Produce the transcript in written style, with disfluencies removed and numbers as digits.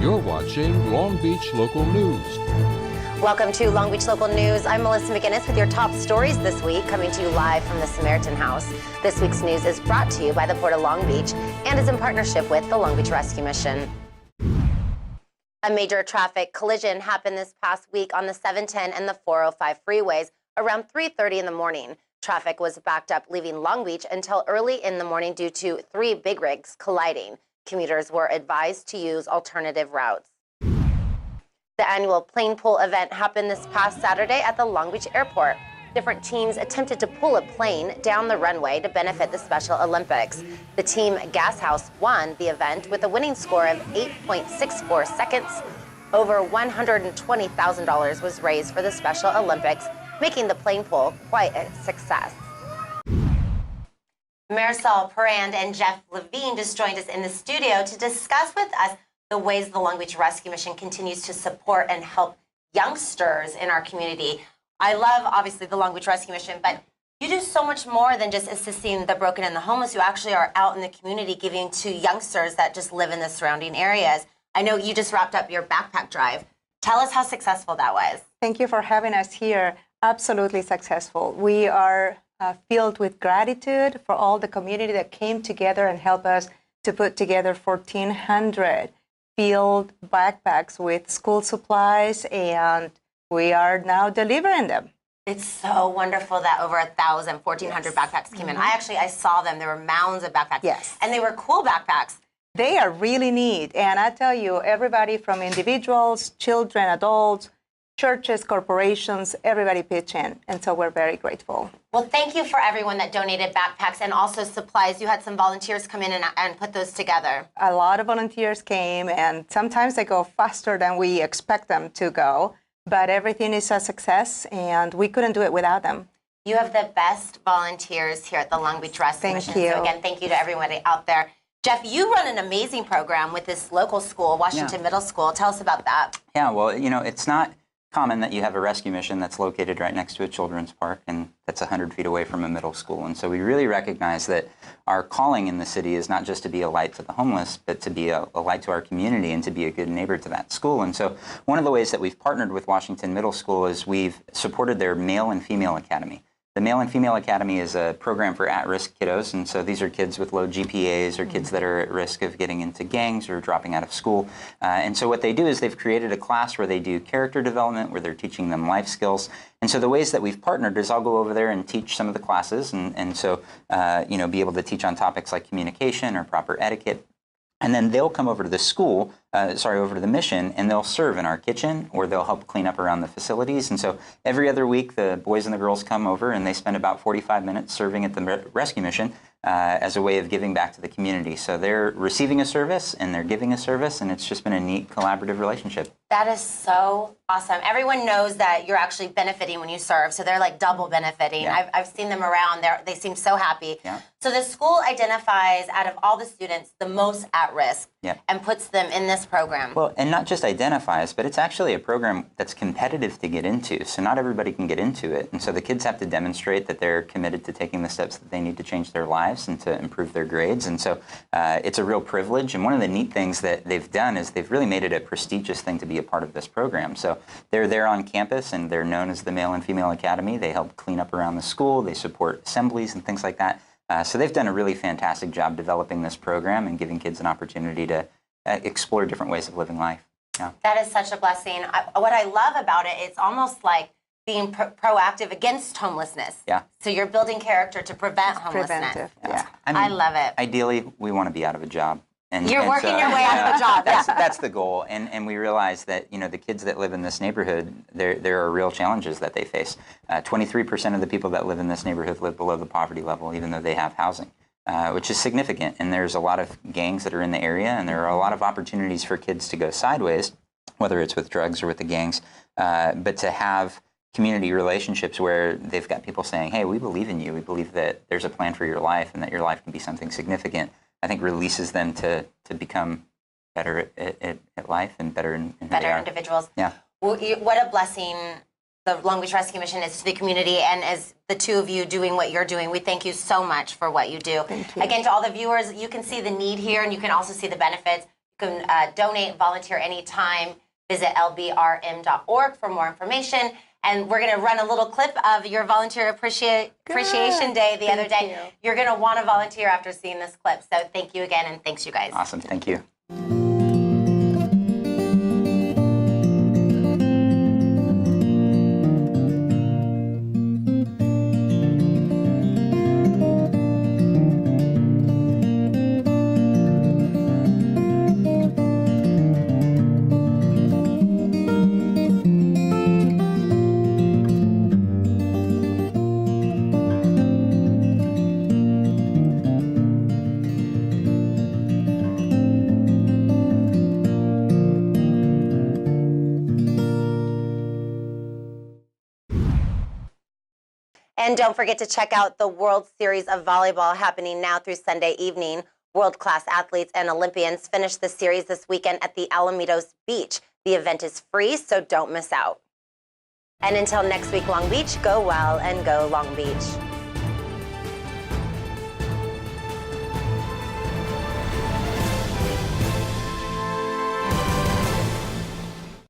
You're watching Long Beach Local News. Welcome to Long Beach Local News. I'm Melissa McGinnis with your top stories this week, coming to you live from the Samaritan House. This week's news is brought to you by the Port of Long Beach and is in partnership with the Long Beach Rescue Mission. A major traffic collision happened this past week on the 710 and the 405 freeways around 3:30 in the morning. Traffic was backed up leaving Long Beach until early in the morning due to 3 big rigs colliding. Commuters were advised to use alternative routes. The annual plane pull event happened this past Saturday at the Long Beach Airport. Different teams attempted to pull a plane down the runway to benefit the Special Olympics. The team Gas House won the event with a winning score of 8.64 seconds. Over $120,000 was raised for the Special Olympics, making the plane pull quite a success. Marisol Perand and Jeff Levine just joined us in the studio to discuss with us the ways the Long Beach Rescue Mission continues to support and help youngsters in our community. I love, obviously, the Long Beach Rescue Mission, but you do so much more than just assisting the broken and the homeless. You actually are out in the community giving to youngsters that just live in the surrounding areas. I know you just wrapped up your backpack drive. Tell us how successful that was. Thank you for having us here. Absolutely successful. We are filled with gratitude for all the community that came together and helped us to put together 1,400 filled backpacks with school supplies, and we are now delivering them. It's so wonderful that over 1,400 backpacks came in. I saw them. There were mounds of backpacks. Yes. And they were cool backpacks. They are really neat. And I tell you, everybody from individuals, children, adults, churches, corporations, everybody pitch in. And so we're very grateful. Well, thank you for everyone that donated backpacks and also supplies. You had some volunteers come in and put those together. A lot of volunteers came, and sometimes they go faster than we expect them to go. But everything is a success, and we couldn't do it without them. You have the best volunteers here at the Long Beach Rescue Mission. Thank you. So again, thank you to everybody out there. Jeff, you run an amazing program with this local school, Washington Middle School. Tell us about that. Yeah, well, you know, it's not common that you have a rescue mission that's located right next to a children's park and that's 100 feet away from a middle school. And so we really recognize that our calling in the city is not just to be a light to the homeless, but to be a light to our community and to be a good neighbor to that school. And so one of the ways that we've partnered with Washington Middle School is we've supported their Male and Female Academy. The Male and Female Academy is a program for at-risk kiddos, and so these are kids with low GPAs or kids that are at risk of getting into gangs or dropping out of school. And so what they do is they've created a class where they do character development, where they're teaching them life skills. And so the ways that we've partnered is I'll go over there and teach some of the classes, and so you know, be able to teach on topics like communication or proper etiquette. And then they'll come over to the school, over to the mission, and they'll serve in our kitchen, or they'll help clean up around the facilities. And so every other week, the boys and the girls come over, and they spend about 45 minutes serving at the rescue mission as a way of giving back to the community. So they're receiving a service, and they're giving a service, and it's just been a neat collaborative relationship. That is so awesome. Everyone knows that you're actually benefiting when you serve, so they're like double benefiting. Yeah. I've seen them around. They seem so happy. Yeah. So the school identifies, out of all the students, the most at risk and puts them in this program. Well, and not just identifies, but it's actually a program that's competitive to get into. So not everybody can get into it. And so the kids have to demonstrate that they're committed to taking the steps that they need to change their lives and to improve their grades. And so it's a real privilege. And one of the neat things that they've done is they've really made it a prestigious thing to be a part of this program. So they're there on campus, and they're known as the Male and Female Academy. They help clean up around the school. They support assemblies and things like that. So they've done a really fantastic job developing this program and giving kids an opportunity to explore different ways of living life. Yeah. That is such a blessing. What I love about it, it's almost like being proactive against homelessness. Yeah. So you're building character to prevent homelessness. Preventive, yeah. I love it. Ideally, we want to be out of a job. You're working your way out of a job. That's the goal, and we realize that, you know, the kids that live in this neighborhood, there are real challenges that they face. 23% of the people that live in this neighborhood live below the poverty level, even though they have housing, which is significant. And there's a lot of gangs that are in the area, and there are a lot of opportunities for kids to go sideways, whether it's with drugs or with the gangs. But to have community relationships where they've got people saying, "Hey, we believe in you. We believe that there's a plan for your life, and that your life can be something significant," I think releases them to become better at life and better in who they are. Individuals. Yeah. Well, what a blessing the Long Beach Rescue Mission is to the community, and as the two of you doing what you're doing, we thank you so much for what you do. Thank you. Again, to all the viewers, you can see the need here, and you can also see the benefits. You can donate, volunteer anytime. Visit lbrm.org for more information. And we're going to run a little clip of your Volunteer Appreciation Day the other day. You're going to want to volunteer after seeing this clip. So thank you again, and thanks, you guys. Awesome. Thank you. And don't forget to check out the World Series of Volleyball happening now through Sunday evening. World-class athletes and Olympians finish the series this weekend at the Alamitos Beach. The event is free, so don't miss out. And until next week, Long Beach, go well and go Long Beach.